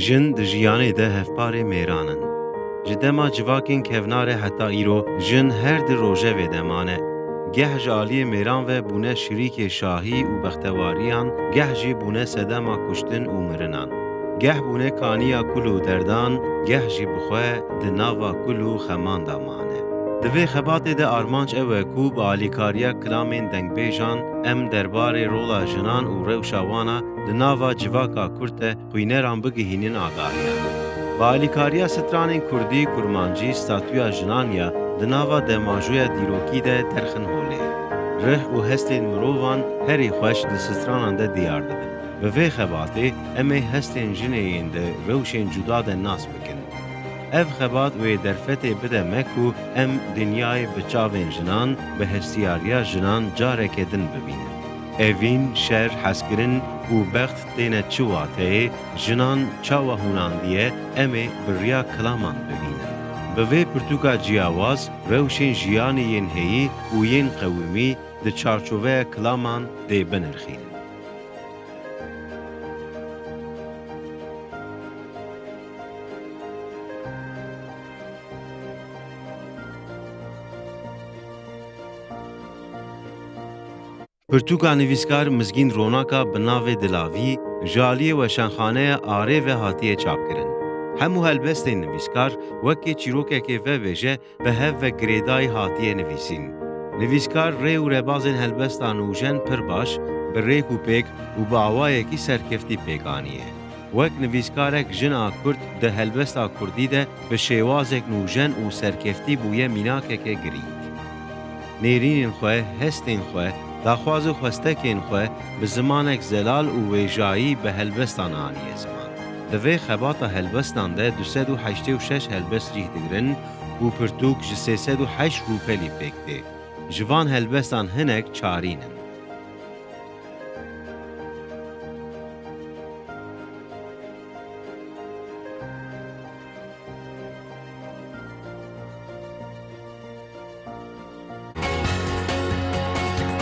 Jin di jiyanê de hevparê mêran in. Ji dema civakên kevnar e heta îro, jin her di rojevê de mane. Geh ji aliyê mêran ve bûne şirîkê şahî û bextewariyan, geh jî bûne sedema kuştin û mirinan. Geh bûne kaniya kul û derdan, geh jî bi xwe di nava kul û xeman da mane. Di vê xebatê de armanc ew e ku bi alîkariya kilamên dengbêjan em derbarê rola jinan û rewşa wan a di nava civaka Kurd de xwîneran bigihînin agahiyan. Bi alîkariya stranên Kurdî, kurmancî, statuya jinan ya di nava demajoya dîrokî de derxin holê. Rih û hestên mirovan herî xweş di stranan de diyar dibin. Bi vê xebatê em ê hestên jinê yên di rewşên cuda de nas bikin. Ev xebat wê derfetê bide me ku em dinyayê bi çavên jinan, bi hestiyariya jinan careke din bibînin. Evîn, şer, hezkirin û bext têne çi wateyê, jinan çawa hûnandiye em ê bi riya kilaman bibînin. Bi vê pirtûka ciyawaz, rewşên jiyanê yên heyî û yên qewimî di çarçoveya kilaman dê binirxînin. Pirtûka nivîskar Mizgîn Ronaka bi navê Dilavî ji aliyê weşanxaneya Arê ve hatiye çapkirin. Hemû helbestên nivîskar wekî çîrokekê vebêje bi hev ve girêdayî hatiye nivîsîn. Nivîskar rê û rebazên helbesta nûjen pir baş, bi rêk û pêk û bi awayekî serkeftî pêkaniye. Wek nivîskarek jina Kurd di helbesta Kurdî de bi şêwazek nûjen û serkeftî bûye mînakeke girîng. Nêrînên xwe, hestên xwe, daxwaz û xwestekên xwe bi zimanek zelal û wêjayî bi helbestan aniye ziman. Di vê xebata helbestan de 286 helbest cih digirin û pirtûk ji 308 rûpelî pêk tê. Ji van helbestan hinek çarîn in.